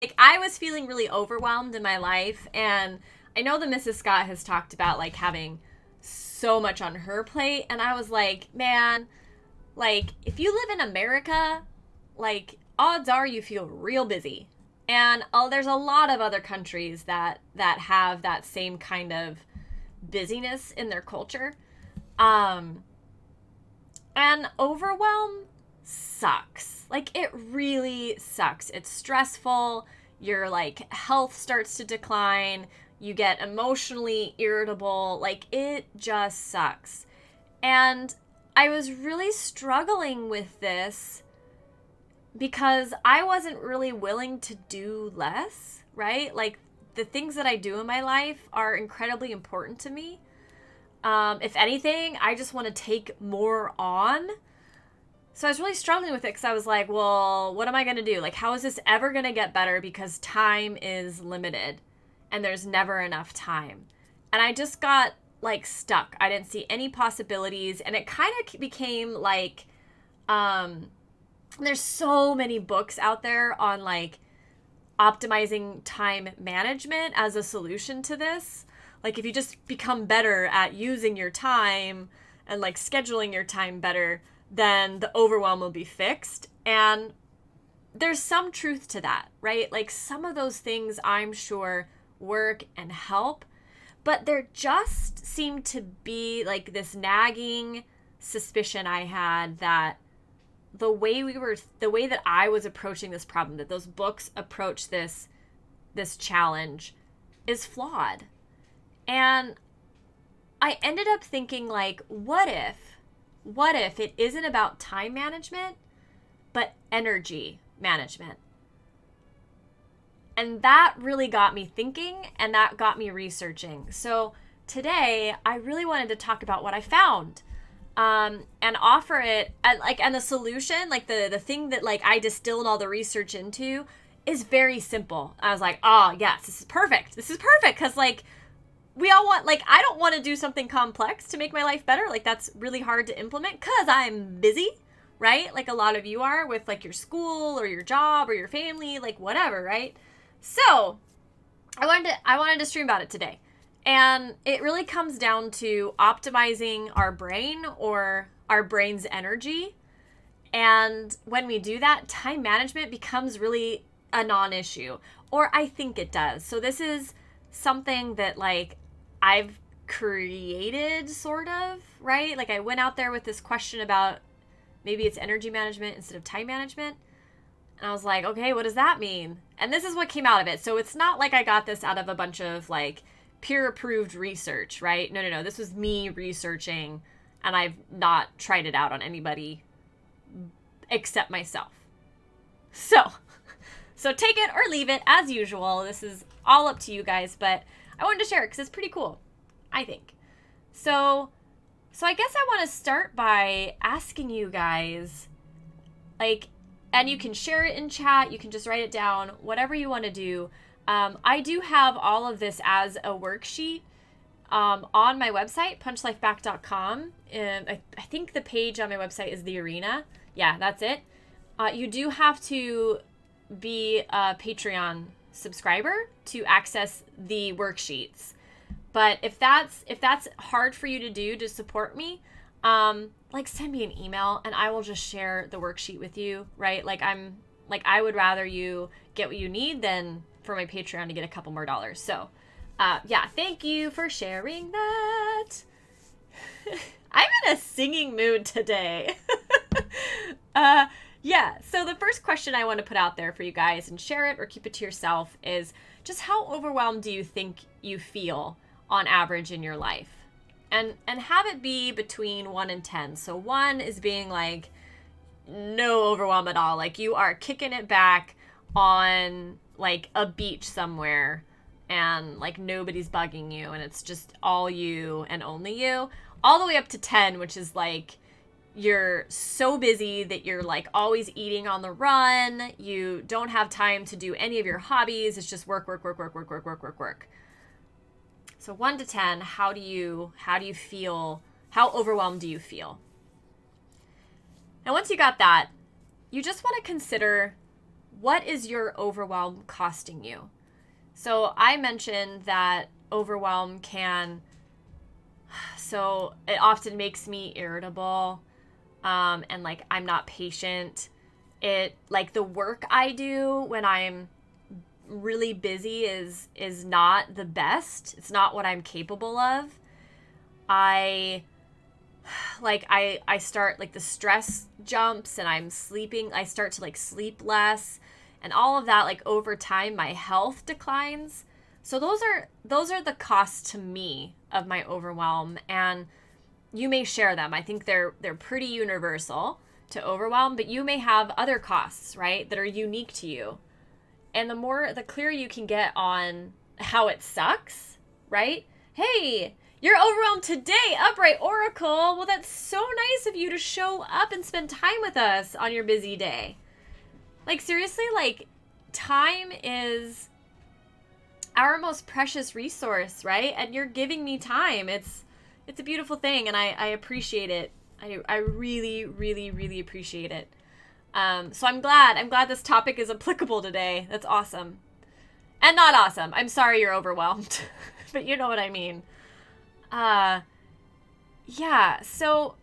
Like, I was feeling really overwhelmed in my life, and I know that Mrs. Scott has talked about like having so much on her plate, and I was like, man, like if you live in America, like odds are you feel real busy. And there's a lot of other countries that have that same kind of busyness in their culture. Um and overwhelm sucks. Like, it really sucks. It's stressful. Your like health starts to decline. You get emotionally irritable. Like, it just sucks. And I was really struggling with this because I wasn't really willing to do less, right? Like, the things that I do in my life are incredibly important to me. If anything, I just want to take more on. So I was really struggling with it because I was like, well, what am I going to do? Like, how is this ever going to get better? Because time is limited and there's never enough time. And I just got like stuck. I didn't see any possibilities. And it kind of became like, there's so many books out there on like optimizing time management as a solution to this. Like, if you just become better at using your time and like scheduling your time better, then the overwhelm will be fixed. And there's some truth to that, right? Like, some of those things I'm sure work and help, but there just seemed to be like this nagging suspicion I had that the way that I was approaching this problem, that those books approach this challenge, is flawed. And I ended up thinking, like, what if it isn't about time management, but energy management? And that really got me thinking, and that got me researching. So today, I really wanted to talk about what I found, and offer it and the solution, like the thing that like I distilled all the research into, is very simple. I was like, oh yes, this is perfect. This is perfect because like we all want, like, I don't want to do something complex to make my life better. Like, that's really hard to implement because I'm busy, right? Like a lot of you are with like your school or your job or your family, like whatever, right? So I wanted to stream about it today. And it really comes down to optimizing our brain, or our brain's energy. And when we do that, time management becomes really a non-issue, or I think it does. So this is something that like I've created, sort of, right? Like, I went out there with this question about maybe it's energy management instead of time management. And I was like, okay, what does that mean? And this is what came out of it. So it's not like I got this out of a bunch of like peer approved research, right? No, no, no. This was me researching, and I've not tried it out on anybody except myself. So, so take it or leave it as usual. This is all up to you guys, but I wanted to share it because it's pretty cool, I think. So I guess I want to start by asking you guys, like, and you can share it in chat, you can just write it down, whatever you want to do. I do have all of this as a worksheet on my website, punchlifeback.com. And I think the page on my website is the arena. Yeah, that's it. You do have to be a Patreon subscriber to access the worksheets. But if that's hard for you to do to support me, like, send me an email and I will just share the worksheet with you, right? Like, I would rather you get what you need than for my Patreon to get a couple more dollars. So, yeah, thank you for sharing that. I'm in a singing mood today. Yeah, so the first question I want to put out there for you guys, and share it or keep it to yourself, is just how overwhelmed do you think you feel on average in your life? And have it be between 1 and 10. So 1 is being like no overwhelm at all. Like, you are kicking it back on like a beach somewhere and like nobody's bugging you and it's just all you and only you. All the way up to 10, which is like you're so busy that you're like always eating on the run. You don't have time to do any of your hobbies. It's just work, work, work, work, work, work, work, work, work. So 1 to 10, how do you feel? How overwhelmed do you feel? And once you got that, you just want to consider what is your overwhelm costing you? So I mentioned that overwhelm so it often makes me irritable, and like I'm not patient. It, like, the work I do when I'm really busy is not the best. It's not what I'm capable of. I start, like, the stress jumps and I'm sleeping. I start to, like, sleep less, and all of that, like, over time my health declines. So those are the costs to me of my overwhelm, and you may share them. I think they're pretty universal to overwhelm, but you may have other costs, right, that are unique to you. And the clearer you can get on how it sucks, right? Hey, you're overwhelmed today, Upright Oracle. Well, that's so nice of you to show up and spend time with us on your busy day. Like, seriously, like, time is our most precious resource, right? And you're giving me time. It's a beautiful thing, and I appreciate it. I really, really, really appreciate it. So I'm glad this topic is applicable today. That's awesome. And not awesome. I'm sorry you're overwhelmed, but you know what I mean. Yeah. So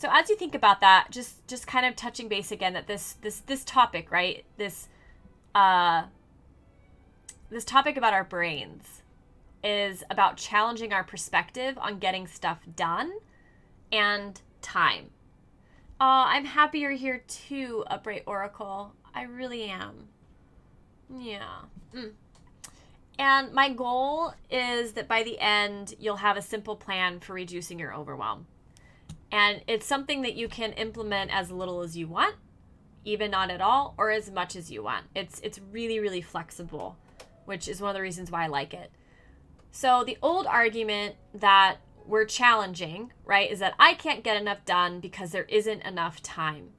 as you think about that, just kind of touching base again, that this topic, right? This topic about our brains is about challenging our perspective on getting stuff done and time. I'm happy you're here too, Upright Oracle. I really am. Yeah. And my goal is that by the end, you'll have a simple plan for reducing your overwhelm. And it's something that you can implement as little as you want, even not at all, or as much as you want. It's really, really flexible, which is one of the reasons why I like it. So the old argument that we're challenging, right, is that I can't get enough done because there isn't enough time.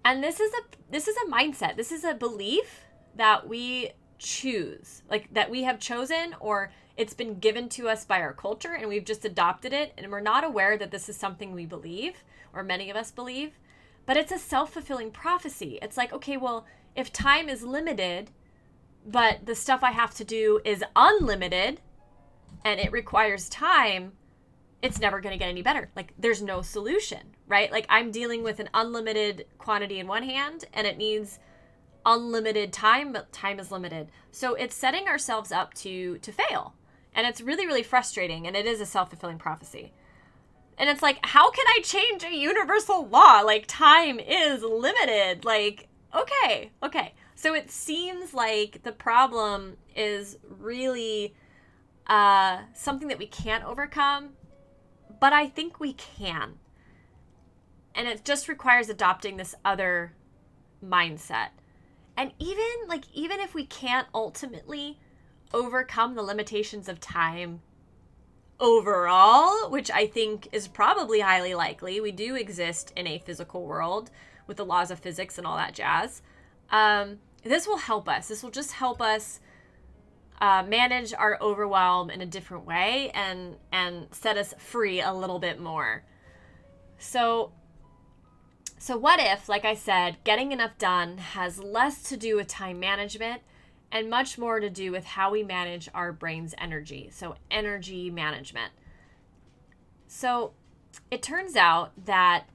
And this is a mindset. This is a belief that we choose, like that we have chosen, or it's been given to us by our culture and we've just adopted it, and we're not aware that this is something we believe, or many of us believe. But it's a self-fulfilling prophecy. It's like, okay, well, if time is limited, but the stuff I have to do is unlimited and it requires time, it's never going to get any better. Like, there's no solution, right? Like, I'm dealing with an unlimited quantity in one hand and it needs unlimited time, but time is limited. So it's setting ourselves up to fail. And it's really, really frustrating. And it is a self-fulfilling prophecy. And it's like, how can I change a universal law? Like, time is limited. Like, okay. So it seems like the problem is really something that we can't overcome. But I think we can. And it just requires adopting this other mindset. And even if we can't ultimately overcome the limitations of time overall, which I think is probably highly likely, we do exist in a physical world with the laws of physics and all that jazz. This will help us. This will just help us manage our overwhelm in a different way and set us free a little bit more. So what if, like I said, getting enough done has less to do with time management and much more to do with how we manage our brain's energy. So energy management. So it turns out that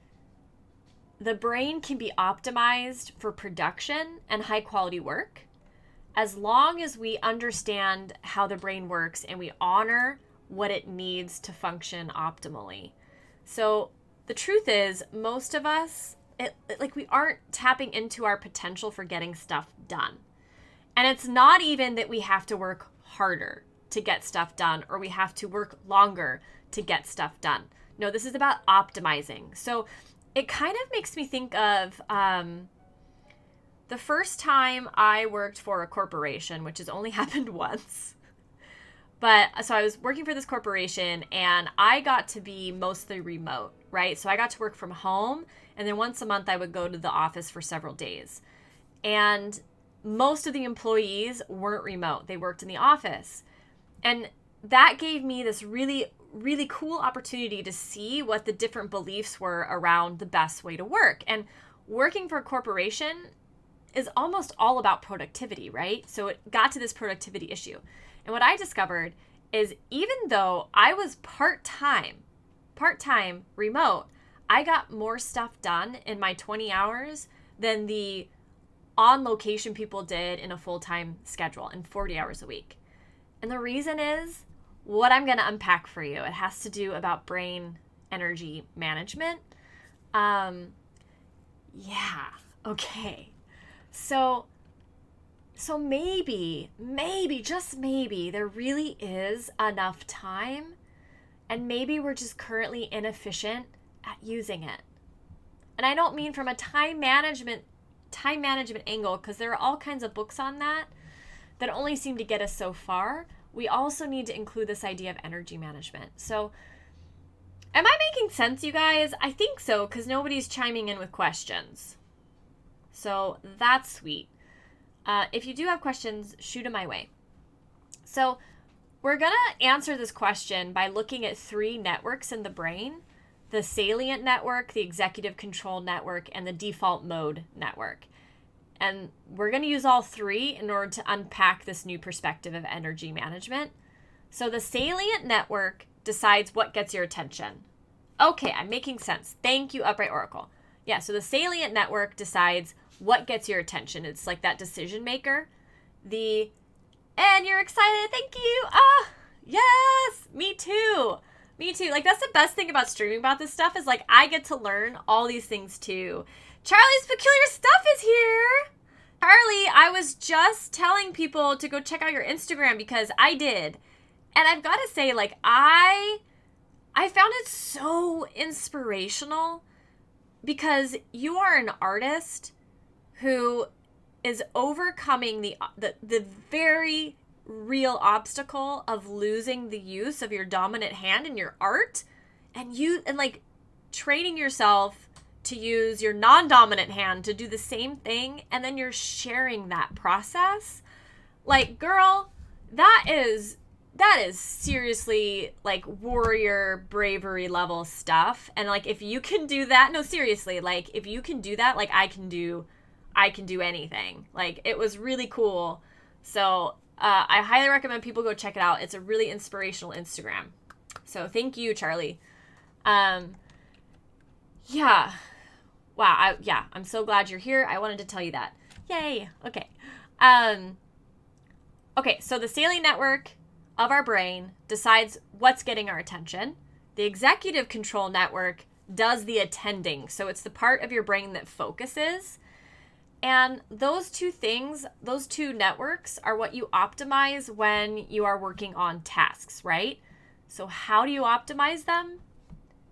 the brain can be optimized for production and high quality work as long as we understand how the brain works and we honor what it needs to function optimally. So the truth is, most of us, we aren't tapping into our potential for getting stuff done. And it's not even that we have to work harder to get stuff done or we have to work longer to get stuff done. No, this is about optimizing. So it kind of makes me think of the first time I worked for a corporation, which has only happened once. But so I was working for this corporation and I got to be mostly remote, right? So I got to work from home, and then once a month I would go to the office for several days. And most of the employees weren't remote. They worked in the office. And that gave me this really, really cool opportunity to see what the different beliefs were around the best way to work. And working for a corporation is almost all about productivity, right? So it got to this productivity issue. And what I discovered is even though I was part-time remote, I got more stuff done in my 20 hours than the on location people did in a full-time schedule in 40 hours a week. And the reason is what I'm going to unpack for you. It has to do about brain energy management. Okay. So maybe, just maybe, there really is enough time, and maybe we're just currently inefficient at using it. And I don't mean from a time management angle, because there are all kinds of books on that only seem to get us so far. We also need to include this idea of energy management. So am I making sense, you guys? I think so, because nobody's chiming in with questions. So that's sweet. If you do have questions, shoot them my way. So we're going to answer this question by looking at 3 networks in the brain: the salient network, the executive control network, and the default mode network. And we're going to use all 3 in order to unpack this new perspective of energy management. So the salient network decides what gets your attention. Okay, I'm making sense. Thank you, Upright Oracle. Yeah, so the salient network decides what gets your attention. It's like that decision maker. And you're excited. Thank you. Yes, me too. Like, that's the best thing about streaming about this stuff is, like, I get to learn all these things too. Charlie's Peculiar Stuff is here. Charlie, I was just telling people to go check out your Instagram because I did. And I've got to say, like, I found it so inspirational because you are an artist who is overcoming the very real obstacle of losing the use of your dominant hand in your art, and like training yourself to use your non-dominant hand to do the same thing, and then you're sharing that process. Like, girl, that is seriously like warrior bravery level stuff. And like, if you can do that, no, seriously, like if you can do that, like I can do anything. Like, it was really cool. So I highly recommend people go check it out. It's a really inspirational Instagram. So thank you, Charlie. Yeah. Wow. I'm so glad you're here. I wanted to tell you that. Yay. Okay. Okay. So the salient network of our brain decides what's getting our attention. The executive control network does the attending. So it's the part of your brain that focuses. And those 2 things, those 2 networks are what you optimize when you are working on tasks, right? So how do you optimize them?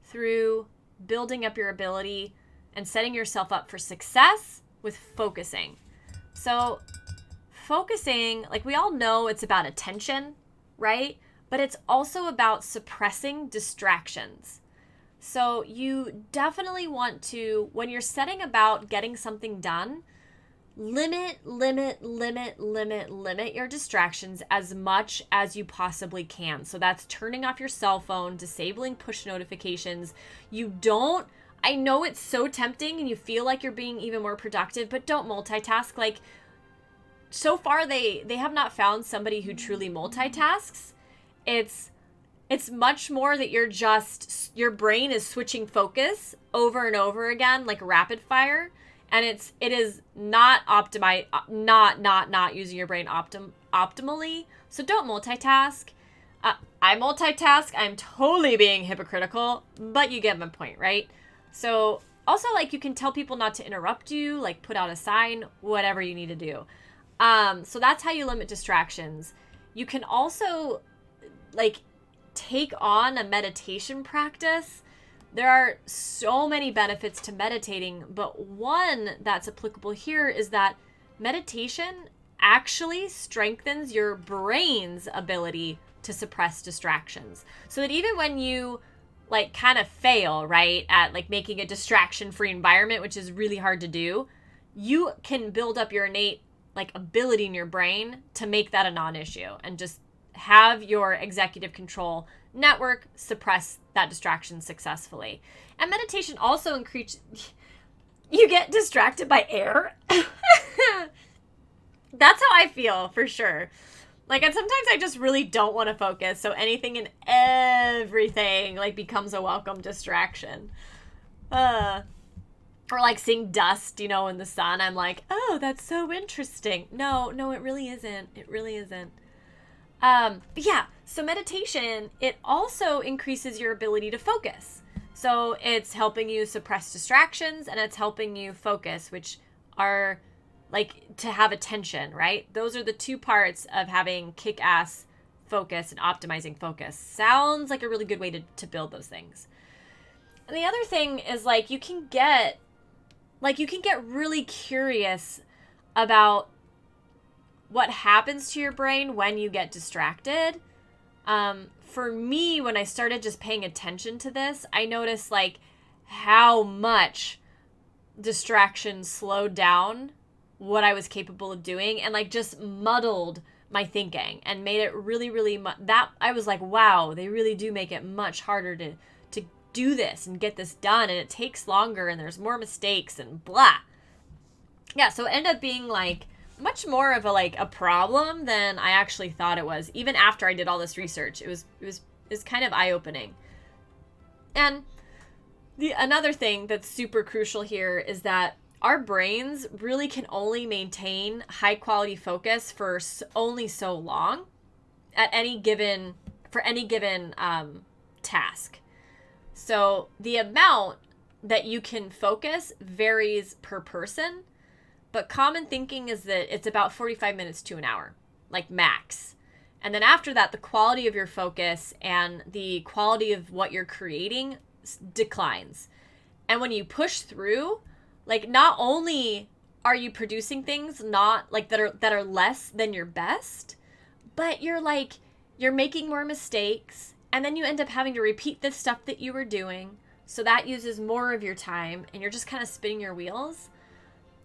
Through building up your ability and setting yourself up for success with focusing. So focusing, like we all know it's about attention, right? But it's also about suppressing distractions. So you definitely want to, when you're setting about getting something done, limit your distractions as much as you possibly can. So that's turning off your cell phone, disabling push notifications. I know it's so tempting and you feel like you're being even more productive, but don't multitask. Like, so far they have not found somebody who truly multitasks. It's much more that your brain is switching focus over and over again, like rapid fire. And it is not optimized, not using your brain optimally. So don't multitask. I multitask. I'm totally being hypocritical, but you get my point, right? So also, like, you can tell people not to interrupt you, like put out a sign, whatever you need to do. So that's how you limit distractions. You can also, like, take on a meditation practice. There are so many benefits to meditating, but one that's applicable here is that meditation actually strengthens your brain's ability to suppress distractions. So that even when you like kind of fail, right, at like making a distraction-free environment, which is really hard to do, you can build up your innate like ability in your brain to make that a non-issue and just have your executive control network suppress that distraction successfully. And meditation also you get distracted by air. That's how I feel, for sure. Like, and sometimes I just really don't want to focus, so anything and everything, like, becomes a welcome distraction. Or, like, seeing dust, you know, in the sun. I'm like, oh, that's so interesting. No, it really isn't. It really isn't. But yeah, so meditation, it also increases your ability to focus. So it's helping you suppress distractions, and it's helping you focus, which are like to have attention, right? Those are the two parts of having kick-ass focus and optimizing focus. Sounds like a really good way to build those things. And the other thing is, like, you can get really curious about what happens to your brain when you get distracted. For me, when I started just paying attention to this, I noticed, like, how much distraction slowed down what I was capable of doing, and, like, just muddled my thinking and made it really, really that I was like, wow, they really do make it much harder to do this and get this done, and it takes longer, and there's more mistakes and blah. Yeah, so it ended up being, like, much more of a problem than I actually thought it was. Even after I did all this research, it was kind of eye-opening. And another thing that's super crucial here is that our brains really can only maintain high quality focus for only so long for any given task. So the amount that you can focus varies per person, but common thinking is that it's about 45 minutes to an hour, like max. And then after that, the quality of your focus and the quality of what you're creating declines. And when you push through, like, not only are you producing things not like that are less than your best, but you're making more mistakes, and then you end up having to repeat the stuff that you were doing. So that uses more of your time, and you're just kind of spinning your wheels.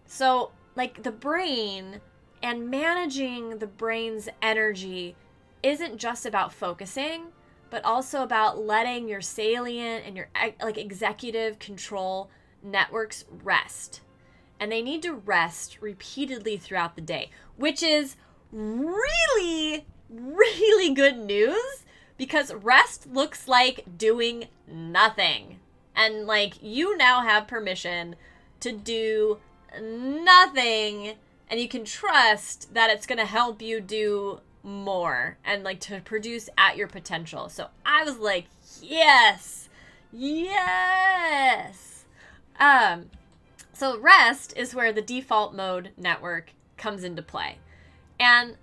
So, like, the brain and managing the brain's energy isn't just about focusing, but also about letting your salient and your, like, executive control networks rest. And they need to rest repeatedly throughout the day, which is really, really good news, because rest looks like doing nothing. And, like, you now have permission to do nothing, and you can trust that it's going to help you do more and, like, to produce at your potential. So I was like, yes. So rest is where the default mode network comes into play. And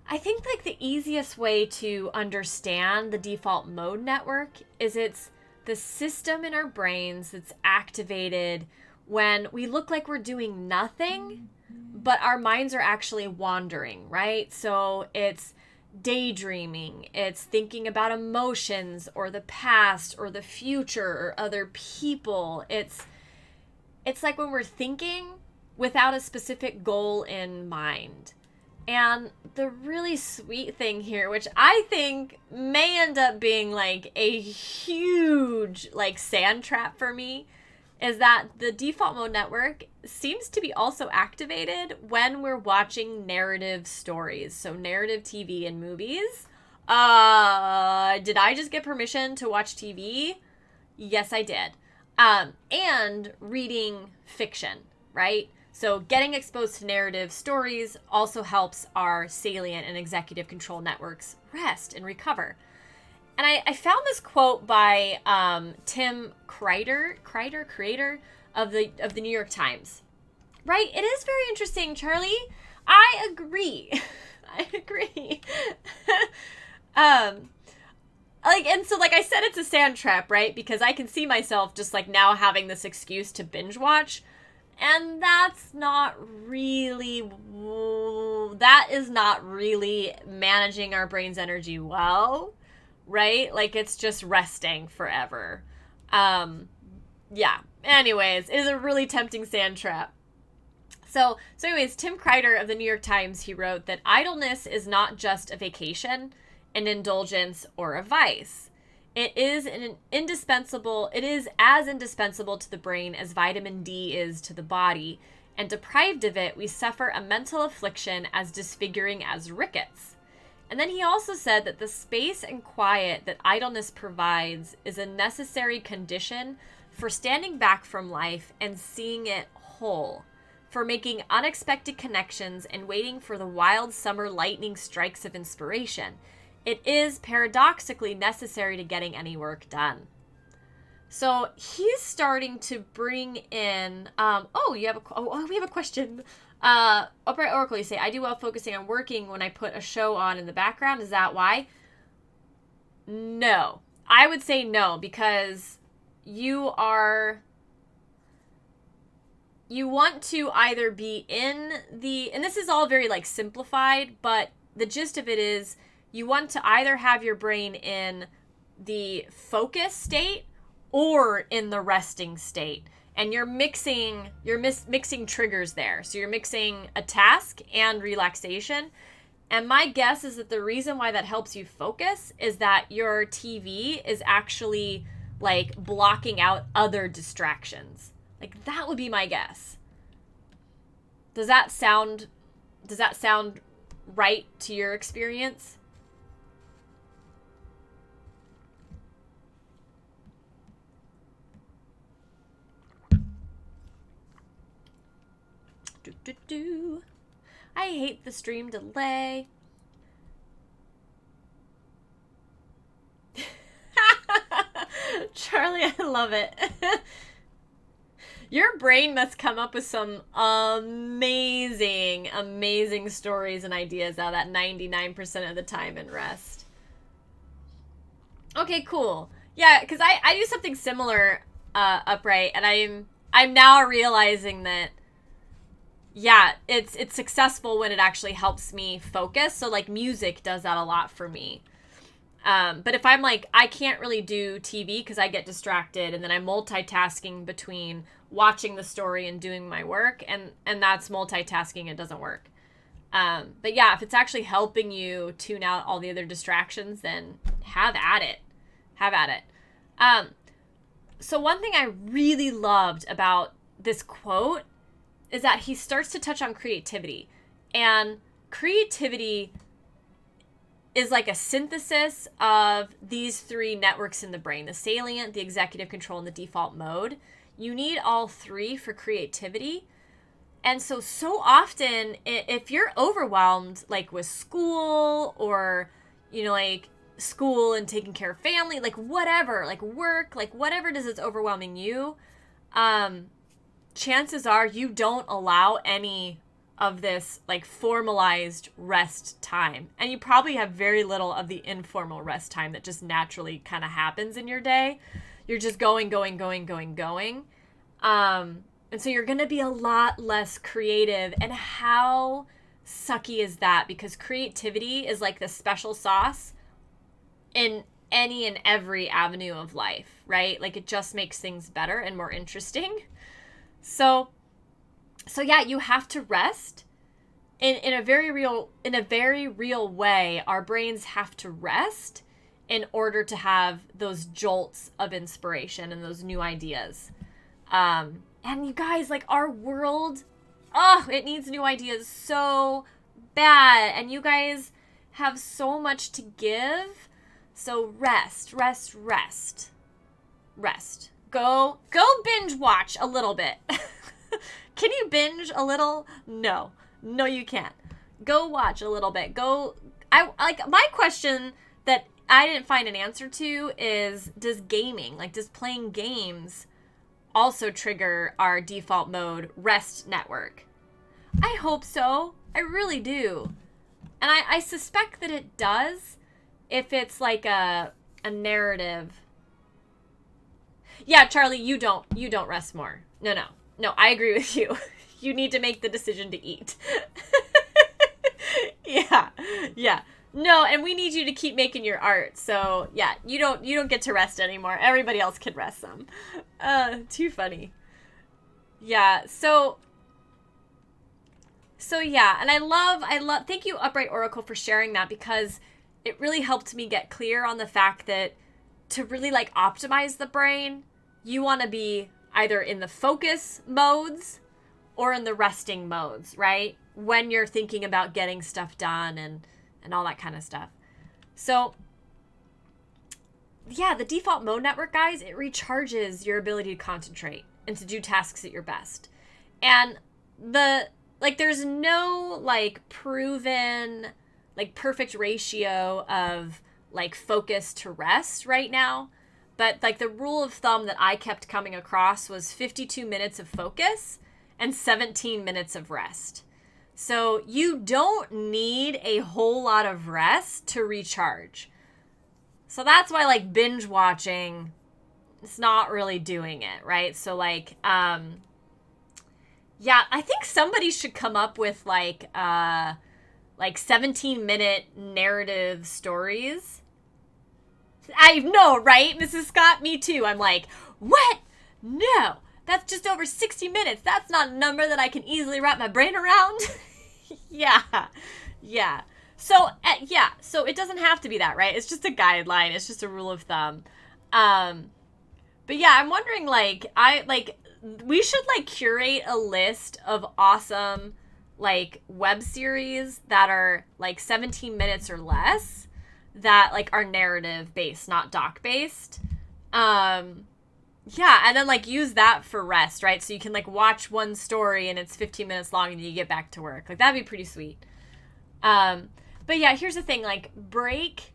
I think, like, the easiest way to understand the default mode network is it's the system in our brains that's activated when we look like we're doing nothing, but our minds are actually wandering, right? So it's daydreaming, it's thinking about emotions or the past or the future or other people. It's like when we're thinking without a specific goal in mind. And the really sweet thing here, which I think may end up being, like, a huge, like, sand trap for me, is that the default mode network seems to be also activated when we're watching narrative stories. So narrative TV and movies. Did I just get permission to watch TV? Yes, I did. And reading fiction, right? So getting exposed to narrative stories also helps our salient and executive control networks rest and recover. And I found this quote by Tim Kreider, creator of the New York Times. Right? It is very interesting, Charlie. I agree. And so, like I said, it's a sand trap, right? Because I can see myself just, like, now having this excuse to binge watch. And that is not really managing our brain's energy well, right? Like, it's just resting forever. Yeah. Anyways, it is a really tempting sand trap. So anyways, Tim Kreider of the New York Times, he wrote that idleness is not just a vacation, an indulgence, or a vice. It is as indispensable to the brain as vitamin D is to the body, and deprived of it, we suffer a mental affliction as disfiguring as rickets. And then he also said that the space and quiet that idleness provides is a necessary condition for standing back from life and seeing it whole, for making unexpected connections and waiting for the wild summer lightning strikes of inspiration. It is paradoxically necessary to getting any work done. So he's starting to bring in. We have a question. Upright Oracle, you say, I do well focusing on working when I put a show on in the background. Is that why? No, I would say no, because you want to either be in and this is all very like simplified, but the gist of it is you want to either have your brain in the focus state or in the resting state. And you're mixing triggers there. So you're mixing a task and relaxation. And my guess is that the reason why that helps you focus is that your TV is actually like blocking out other distractions. Like that would be my guess. Does that sound right to your experience? I hate the stream delay. Charlie, I love it. Your brain must come up with some amazing, amazing stories and ideas out of that 99% of the time in rest. Okay, cool. Yeah, because I do something similar, Upright, and I'm now realizing that, yeah, it's successful when it actually helps me focus. So like music does that a lot for me. But if I'm like, I can't really do TV because I get distracted, and then I'm multitasking between watching the story and doing my work, and that's multitasking, it doesn't work. But yeah, if it's actually helping you tune out all the other distractions, then have at it. So one thing I really loved about this quote is that he starts to touch on creativity. And creativity is like a synthesis of these three networks in the brain: the salient, the executive control, and the default mode. You need all three for creativity. And so often, if you're overwhelmed, like with school or, like school and taking care of family, like whatever, like work, like whatever it is that's overwhelming you, chances are you don't allow any of this like formalized rest time. And you probably have very little of the informal rest time that just naturally kind of happens in your day. You're just going. And so you're going to be a lot less creative. And how sucky is that? Because creativity is like the special sauce in any and every avenue of life, right? Like it just makes things better and more interesting. So yeah, you have to rest in a very real way. Our brains have to rest in order to have those jolts of inspiration and those new ideas. And you guys, like our world, it needs new ideas so bad. And you guys have so much to give. So rest. Go binge watch a little bit. Can you binge a little? No, you can't. Go watch a little bit. My question that I didn't find an answer to is, does playing games also trigger our default mode rest network? I hope so. I really do. And I suspect that it does if it's like a narrative. Yeah, Charlie, you don't rest more. No, I agree with you. You need to make the decision to eat. Yeah. No, and we need you to keep making your art. So yeah, you don't get to rest anymore. Everybody else can rest some. Too funny. Yeah, so yeah, and I love thank you, Upright Oracle, for sharing that, because it really helped me get clear on the fact that to really like optimize the brain, you want to be either in the focus modes or in the resting modes, right? When you're thinking about getting stuff done and all that kind of stuff. So yeah, the default mode network, guys, it recharges your ability to concentrate and to do tasks at your best. And there's no like proven like perfect ratio of like focus to rest right now. But like the rule of thumb that I kept coming across was 52 minutes of focus and 17 minutes of rest. So you don't need a whole lot of rest to recharge. So that's why like binge watching, it's not really doing it, right? So like, yeah, I think somebody should come up with like 17-minute narrative stories. I know, right? Mrs. Scott, me too. I'm like, what? No, that's just over 60 minutes. That's not a number that I can easily wrap my brain around. Yeah. So, so it doesn't have to be that, right? It's just a guideline. It's just a rule of thumb. But yeah, I'm wondering, we should, curate a list of awesome, web series that are, 17 minutes or less that, are narrative-based, not doc-based. Yeah, and then, use that for rest, right? So you can, watch one story and it's 15 minutes long and you get back to work. That'd be pretty sweet. But yeah, here's the thing, break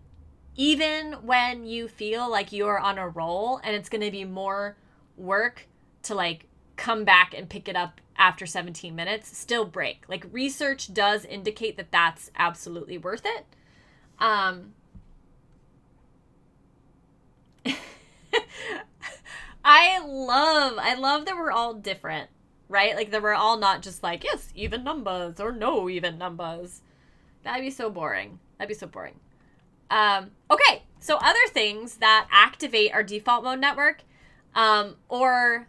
even when you feel like you're on a roll and it's going to be more work to come back and pick it up after 17 minutes, still break. Research does indicate that that's absolutely worth it. I love that we're all different, right? That we're all not just yes, even numbers or no even numbers. That'd be so boring. Okay, so other things that activate our default mode network, or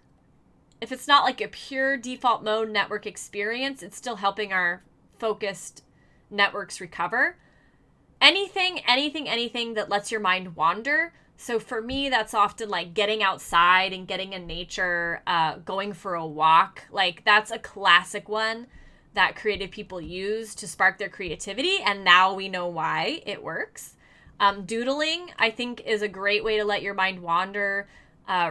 if it's not a pure default mode network experience, it's still helping our focused networks recover. Anything that lets your mind wander. So for me, that's often getting outside and getting in nature, going for a walk. That's a classic one that creative people use to spark their creativity, and now we know why it works. Doodling, I think, is a great way to let your mind wander.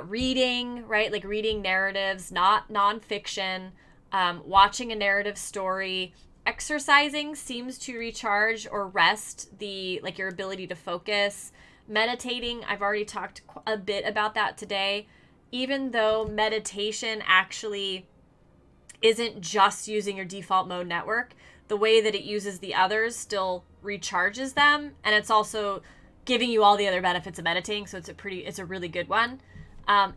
Reading, right? Reading narratives, not nonfiction. Watching a narrative story. Exercising seems to recharge or rest your ability to focus. Meditating, I've already talked a bit about that today. Even though meditation actually isn't just using your default mode network, the way that it uses the others still recharges them, and it's also giving you all the other benefits of meditating, so it's a really good one. And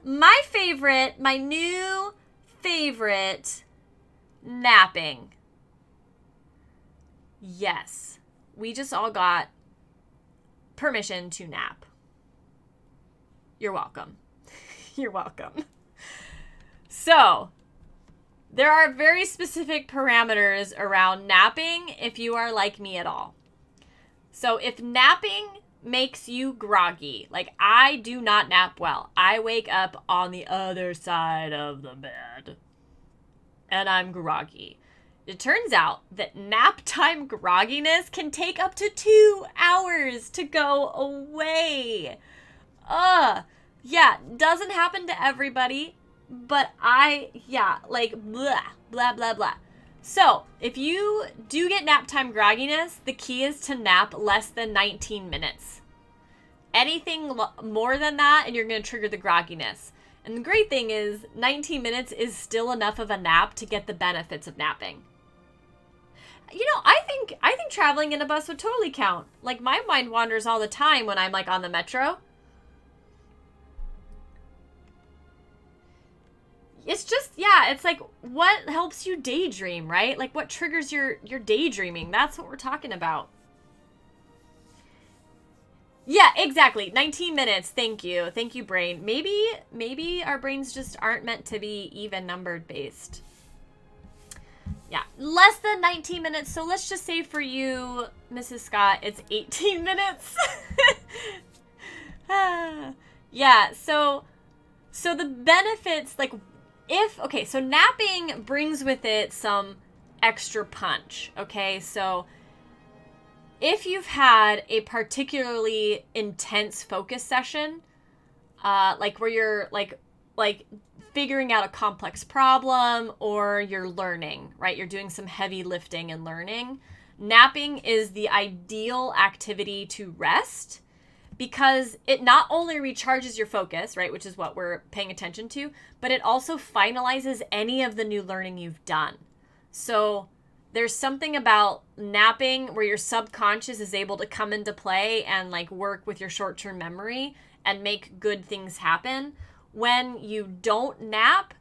my new favorite, napping. Yes, we just all got permission to nap. You're welcome. You're welcome. So, there are very specific parameters around napping if you are like me at all. So if napping makes you groggy, I do not nap well. I wake up on the other side of the bed and I'm groggy. It turns out that nap time grogginess can take up to 2 hours to go away. Yeah, doesn't happen to everybody. But blah, blah, blah, blah. So, if you do get nap time grogginess, the key is to nap less than 19 minutes. Anything more than that, and you're going to trigger the grogginess. And the great thing is, 19 minutes is still enough of a nap to get the benefits of napping. I think traveling in a bus would totally count. My mind wanders all the time when I'm, on the metro. It's just, it's what helps you daydream, right? What triggers your daydreaming? That's what we're talking about. Yeah, exactly. 19 minutes. Thank you. Thank you, brain. Maybe our brains just aren't meant to be even numbered based. Yeah, less than 19 minutes. So let's just say for you, Mrs. Scott, it's 18 minutes. Yeah, so the benefits, like, so napping brings with it some extra punch, okay? So if you've had a particularly intense focus session, like where you're like figuring out a complex problem, or you're learning, right? You're doing some heavy lifting and learning. Napping is the ideal activity to rest, because it not only recharges your focus, right, which is what we're paying attention to, but it also finalizes any of the new learning you've done. So there's something about napping where your subconscious is able to come into play and like work with your short-term memory and make good things happen. When you don't nap,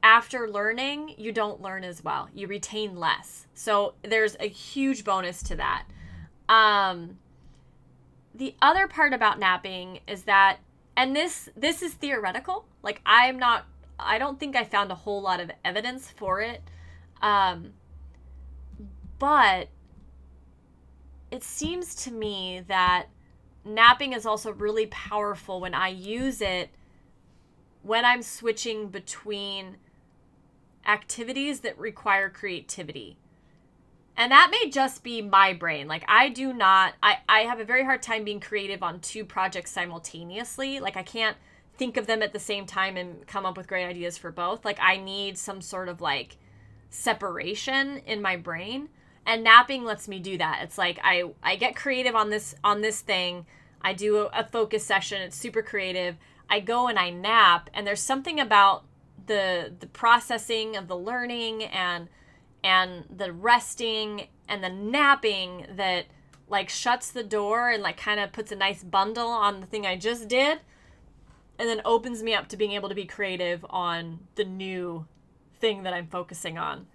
after learning, you don't learn as well. You retain less. So there's a huge bonus to that. The other part about napping is that, and this is theoretical. Like I don't think I found a whole lot of evidence for it. But it seems to me that napping is also really powerful when I use it when I'm switching between activities that require creativity. And that may just be my brain. Like I have a very hard time being creative on two projects simultaneously. Like I can't think of them at the same time and come up with great ideas for both. Like I need some sort of like separation in my brain. And napping lets me do that. It's like I get creative on this thing. I do a focus session. It's super creative. I go and I nap, and there's something about the processing of the learning and the resting and the napping that like shuts the door and like kind of puts a nice bundle on the thing I just did, and then opens me up to being able to be creative on the new thing that I'm focusing on.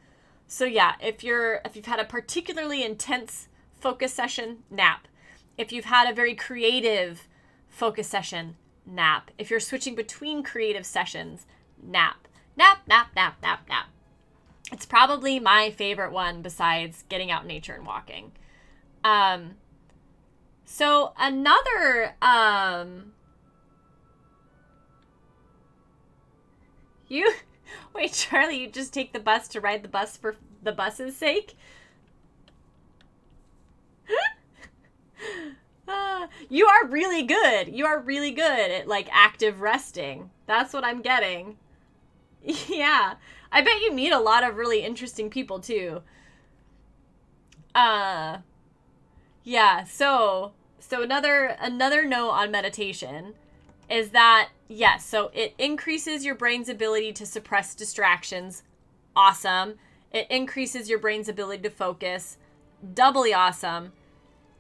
So yeah, if you've had a particularly intense focus session, nap. If you've had a very creative focus session, nap. If you're switching between creative sessions, nap. Nap, nap, nap, nap, nap. It's probably my favorite one besides getting out in nature and walking. So another, wait, Charlie, you just take the bus to ride the bus for the bus's sake? You are really good. You are really good at like active resting. That's what I'm getting. Yeah. I bet you meet a lot of really interesting people too. Yeah, so another note on meditation is that, yes, so it increases your brain's ability to suppress distractions. Awesome. It increases your brain's ability to focus. Doubly awesome.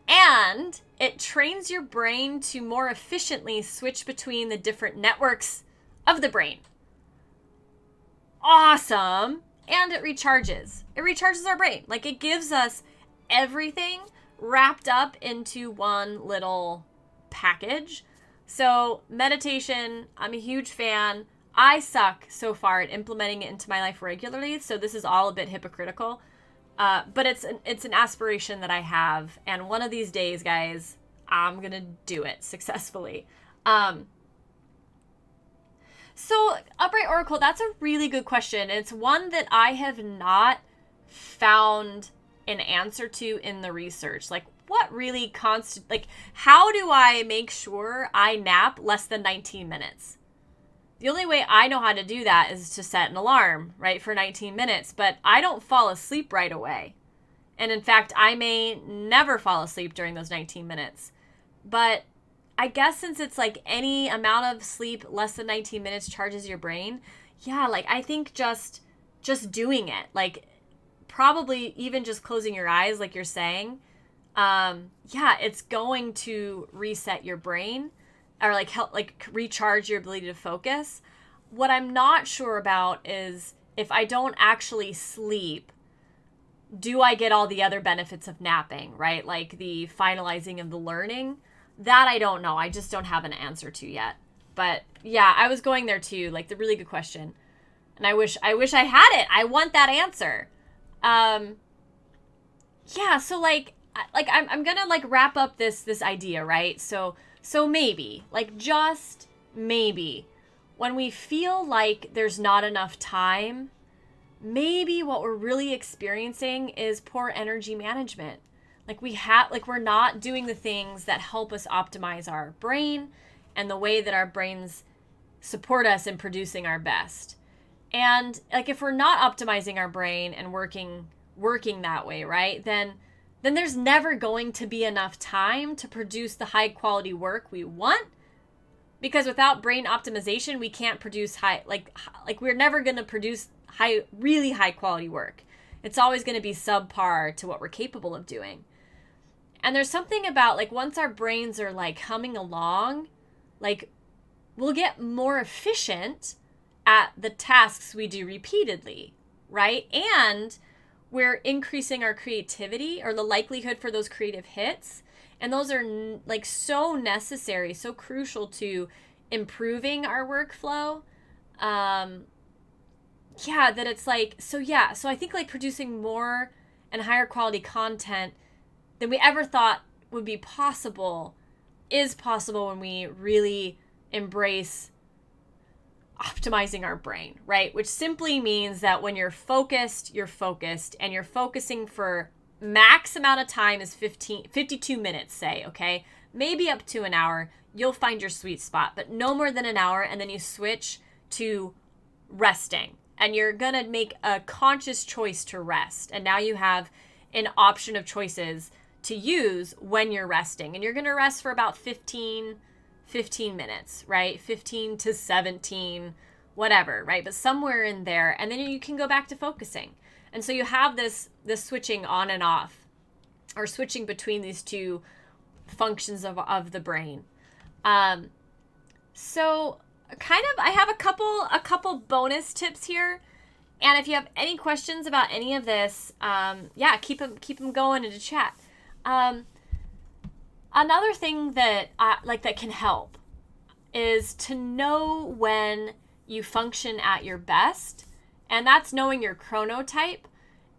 And it trains your brain to more efficiently switch between the different networks of the brain. Awesome. And it recharges. It recharges our brain. Like it gives us everything wrapped up into one little package. So meditation, I'm a huge fan. I suck so far at implementing it into my life regularly, so this is all a bit hypocritical. But it's an aspiration that I have, and one of these days, guys, I'm gonna do it successfully. So, Upright Oracle, that's a really good question. It's one that I have not found an answer to in the research. Like, what really how do I make sure I nap less than 19 minutes? The only way I know how to do that is to set an alarm, right, for 19 minutes, but I don't fall asleep right away. And in fact, I may never fall asleep during those 19 minutes. But I guess since it's like any amount of sleep less than 19 minutes charges your brain, yeah, like I think just doing it, like probably even just closing your eyes like you're saying, yeah, it's going to reset your brain or like help like recharge your ability to focus. What I'm not sure about is if I don't actually sleep, do I get all the other benefits of napping, right? Like the finalizing of the learning. That I don't know. I just don't have an answer to yet. But yeah, I was going there too. Like the really good question. And I wish I had it. I want that answer. Yeah, so like I'm gonna like wrap up this idea, right? So So maybe, like just maybe, when we feel like there's not enough time, maybe what we're really experiencing is poor energy management. Like we're not doing the things that help us optimize our brain and the way that our brains support us in producing our best. And like if we're not optimizing our brain and working that way, right? Then there's never going to be enough time to produce the high quality work we want, because without brain optimization, we can't produce we're never going to produce really high quality work. It's always going to be subpar to what we're capable of doing. And there's something about like once our brains are like humming along, like we'll get more efficient at the tasks we do repeatedly, right? And we're increasing our creativity or the likelihood for those creative hits. And those are like so necessary, so crucial to improving our workflow. That it's like, so I think like producing more and higher quality content than we ever thought would be possible is possible when we really embrace optimizing our brain, right? Which simply means that when you're focused, and you're focusing for max amount of time is 52 minutes, say, okay? Maybe up to an hour, you'll find your sweet spot, but no more than an hour, and then you switch to resting. And you're gonna make a conscious choice to rest. And now you have an option of choices to use when you're resting. And you're gonna rest for about 15 minutes, right? 15 to 17, whatever, right? But somewhere in there, and then you can go back to focusing. And so you have this switching on and off, or switching between these two functions of the brain. So kind of, I have a couple bonus tips here. And if you have any questions about any of this, keep them going into chat. Another thing that that can help is to know when you function at your best, and that's knowing your chronotype.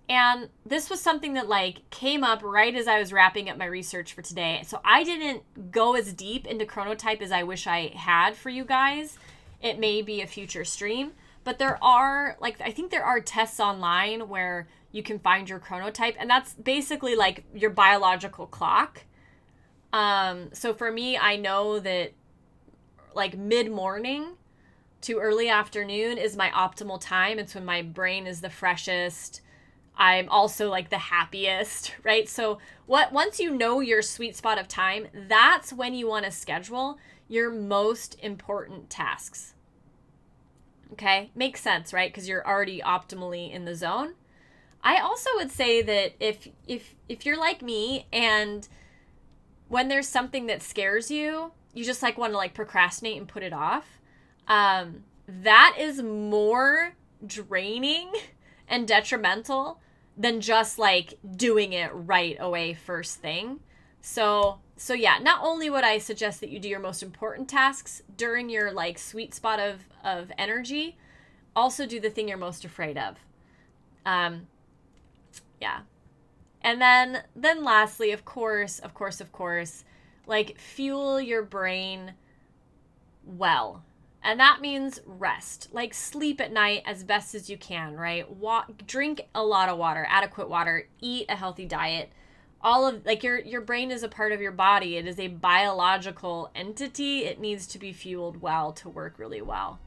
And this was something that like came up right as I was wrapping up my research for today. So I didn't go as deep into chronotype as I wish I had for you guys. It may be a future stream, but there are I think there are tests online where you can find your chronotype, and that's basically like your biological clock. So for me, I know that like mid-morning to early afternoon is my optimal time. It's when my brain is the freshest. I'm also like the happiest, right? So once you know your sweet spot of time, that's when you want to schedule your most important tasks. Okay, makes sense, right? Because you're already optimally in the zone. I also would say that if you're like me and when there's something that scares you, you just like want to like procrastinate and put it off, that is more draining and detrimental than just like doing it right away first thing. So yeah, not only would I suggest that you do your most important tasks during your like sweet spot of energy, also do the thing you're most afraid of. Yeah. And then lastly, of course, like fuel your brain well. And that means rest. Like sleep at night as best as you can, right? Drink a lot of water, adequate water, eat a healthy diet. All of like your brain is a part of your body. It is a biological entity. It needs to be fueled well to work really well.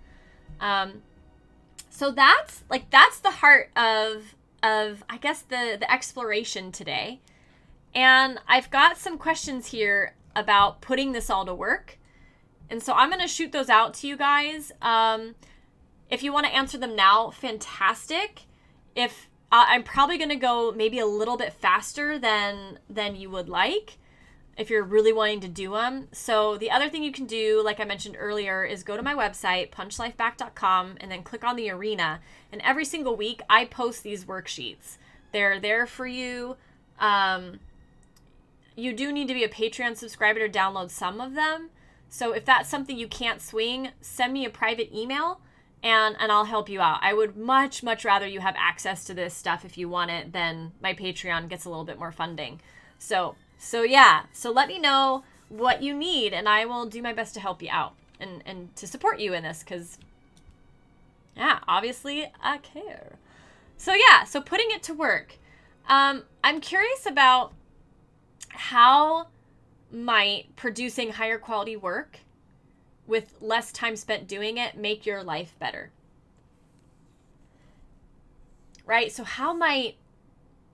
So that's the heart of I guess the exploration today. And I've got some questions here about putting this all to work. And so I'm going to shoot those out to you guys. If you want to answer them now, fantastic. If I'm probably going to go maybe a little bit faster than you would like if you're really wanting to do them. So the other thing you can do, like I mentioned earlier, is go to my website, punchlifeback.com, and then click on the arena. And every single week, I post these worksheets. They're there for you. You do need to be a Patreon subscriber to download some of them. So if that's something you can't swing, send me a private email and I'll help you out. I would much, much rather you have access to this stuff if you want it than my Patreon gets a little bit more funding. So yeah. So let me know what you need, and I will do my best to help you out and to support you in this, because, yeah, obviously I care. So yeah, so putting it to work. I'm curious about how might producing higher quality work with less time spent doing it make your life better? Right? So how might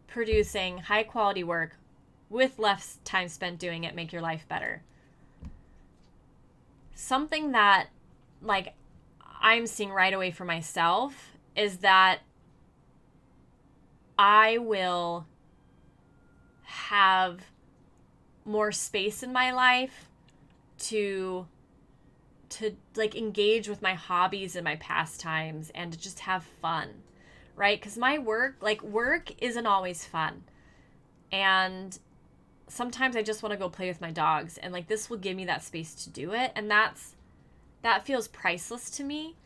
producing high quality work with less time spent doing it make your life better? Something that, like, I'm seeing right away for myself is that I will have more space in my life to like engage with my hobbies and my pastimes and to just have fun, right? Because my work isn't always fun, and sometimes I just want to go play with my dogs, and like this will give me that space to do it, and that feels priceless to me.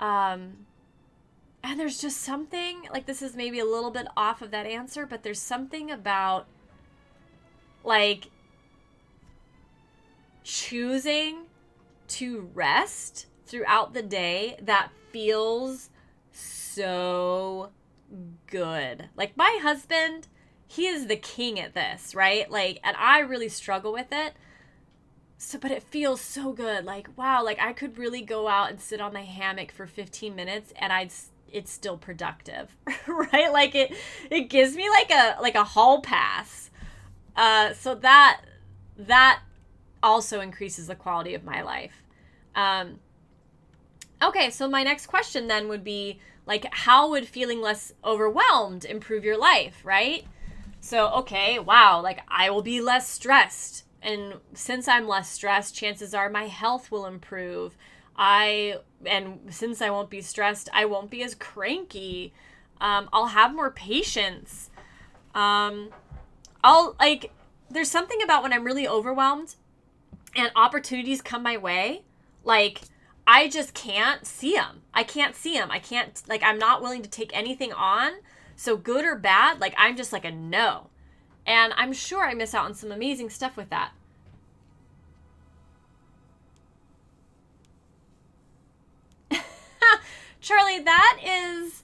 And there's just something, like, this is maybe a little bit off of that answer, but there's something about, like, choosing to rest throughout the day that feels so good. Like, my husband, he is the king at this, right? Like, and I really struggle with it. So, but it feels so good. Like, wow, like I could really go out and sit on my hammock for 15 minutes and it's still productive, right? Like it gives me like a hall pass. So that also increases the quality of my life. Okay, so my next question then would be, like, how would feeling less overwhelmed improve your life, right? So, okay, wow, like I will be less stressed. And since I'm less stressed, chances are my health will improve. And since I won't be stressed, I won't be as cranky. I'll have more patience. There's something about when I'm really overwhelmed and opportunities come my way, like, I just can't see them. I can't see them. I'm not willing to take anything on. So good or bad, like, I'm just like a no. And I'm sure I miss out on some amazing stuff with that. Charlie, that is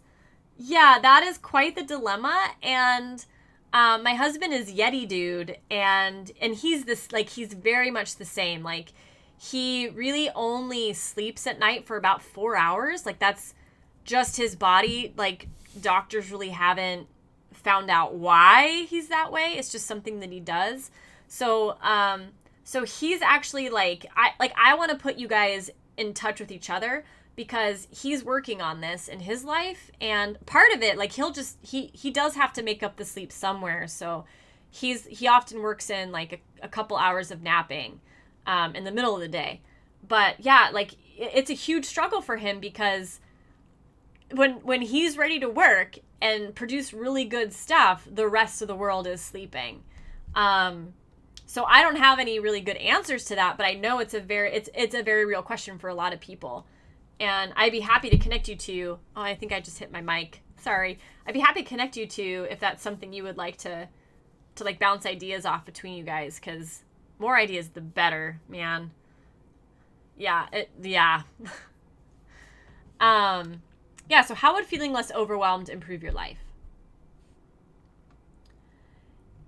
quite the dilemma. And my husband is Yeti dude, and he's this, like, he's very much the same. Like, he really only sleeps at night for about 4 hours. Like, that's just his body. Like, doctors really haven't found out why he's that way. It's just something that he does. So he's actually I want to put you guys in touch with each other, because he's working on this in his life, and part of it, like, he does have to make up the sleep somewhere. So he often works in like a couple hours of napping in the middle of the day. But yeah, like, it's a huge struggle for him, because when he's ready to work and produce really good stuff, the rest of the world is sleeping. So I don't have any really good answers to that, but I know it's a very real question for a lot of people. And I'd be happy to connect you to, oh, I think I just hit my mic. Sorry. I'd be happy to connect you to, if that's something you would like to like bounce ideas off between you guys, because more ideas, the better, man. Yeah. Yeah. Yeah, so how would feeling less overwhelmed improve your life?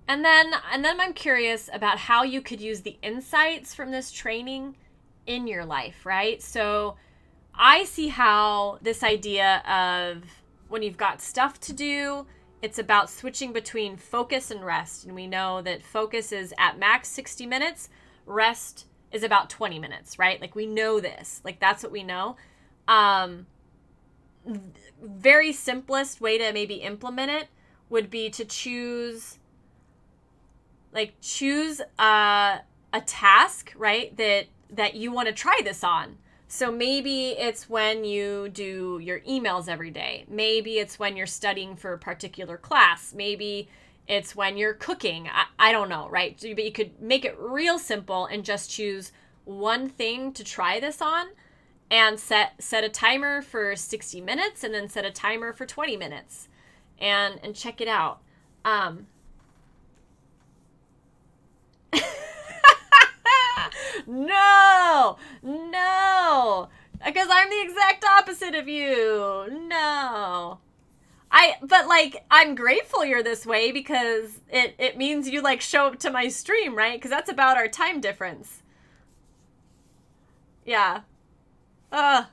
And then I'm curious about how you could use the insights from this training in your life, right? So I see how this idea of when you've got stuff to do, it's about switching between focus and rest. And we know that focus is at max 60 minutes. Rest is about 20 minutes, right? Like, we know this. Like, that's what we know. Very simplest way to maybe implement it would be to choose a task, right, that you want to try this on. So maybe it's when you do your emails every day. Maybe it's when you're studying for a particular class. Maybe it's when you're cooking. I don't know, right? But you could make it real simple and just choose one thing to try this on, and set a timer for 60 minutes, and then set a timer for 20 minutes and check it out. No, no, because I'm the exact opposite of you. No. But like, I'm grateful you're this way because it means you like show up to my stream, right? Because that's about our time difference. Yeah. Uh.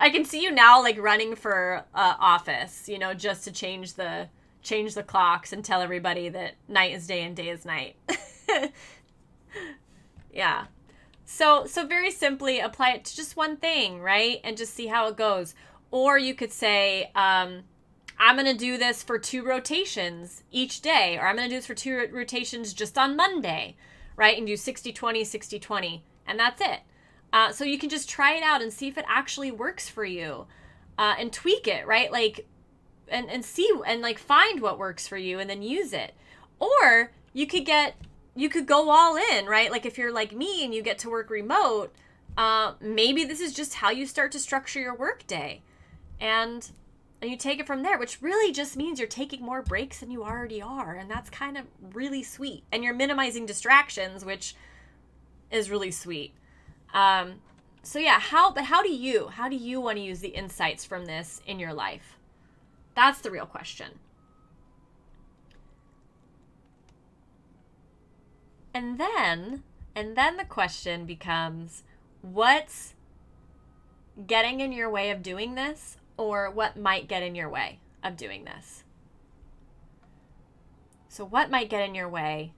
I can see you now like running for office, you know, just to change the clocks and tell everybody that night is day and day is night. Yeah. So very simply apply it to just one thing, right? And just see how it goes. Or you could say, I'm going to do this for 2 rotations each day, or I'm going to do this for 2 rotations just on Monday, right? And do 60-20, 60-20, and that's it. So you can just try it out and see if it actually works for you, and tweak it, right? Like, and see, and like find what works for you and then use it. Or you could go all in, right? Like if you're like me and you get to work remote, maybe this is just how you start to structure your work day. And you take it from there, which really just means you're taking more breaks than you already are. And that's kind of really sweet. And you're minimizing distractions, which is really sweet. So yeah, how do you want to use the insights from this in your life? That's the real question. And then the question becomes, what's getting in your way of doing this, or what might get in your way of doing this? So what might get in your way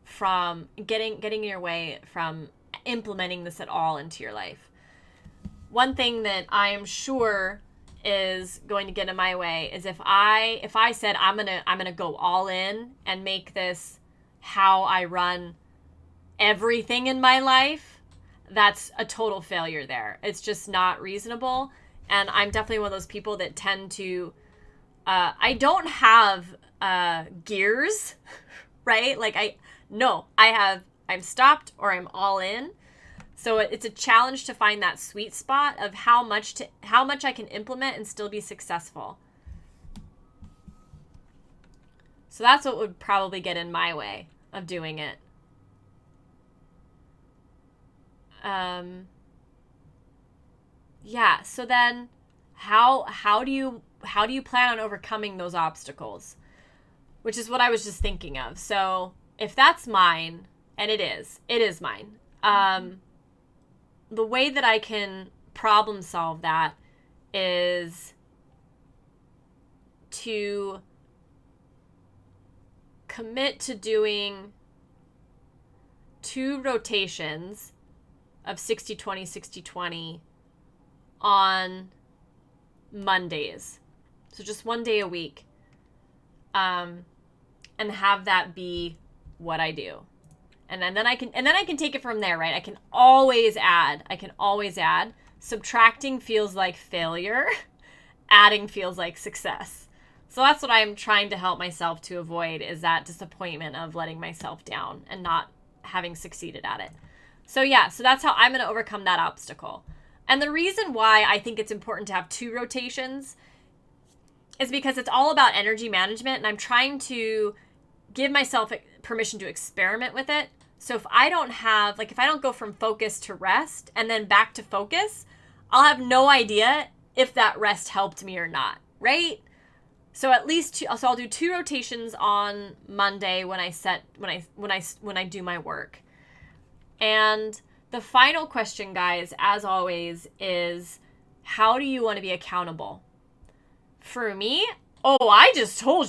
from getting in your way from implementing this at all into your life? One thing that I am sure is going to get in my way is if I said I'm gonna go all in and make this how I run everything in my life. That's a total failure there. It's just not reasonable. And I'm definitely one of those people that tend to, I don't have gears, right? Like I'm stopped or I'm all in. So it's a challenge to find that sweet spot of how much I can implement and still be successful. So that's what would probably get in my way of doing it. Yeah, so then how do you plan on overcoming those obstacles? Which is what I was just thinking of. So if that's mine, and it is mine, the way that I can problem solve that is to commit to doing 2 rotations of 60-20, 60-20 on Mondays. So just one day a week. And have that be what I do. And then I can take it from there, right? I can always add. Subtracting feels like failure. Adding feels like success. So that's what I'm trying to help myself to avoid, is that disappointment of letting myself down and not having succeeded at it. So yeah, so that's how I'm going to overcome that obstacle. And the reason why I think it's important to have 2 rotations is because it's all about energy management, and I'm trying to give myself permission to experiment with it. So if I don't go from focus to rest and then back to focus, I'll have no idea if that rest helped me or not, right? So at least I'll do 2 rotations on Monday when I do my work. And the final question, guys, as always, is how do you want to be accountable? For me, I just told you.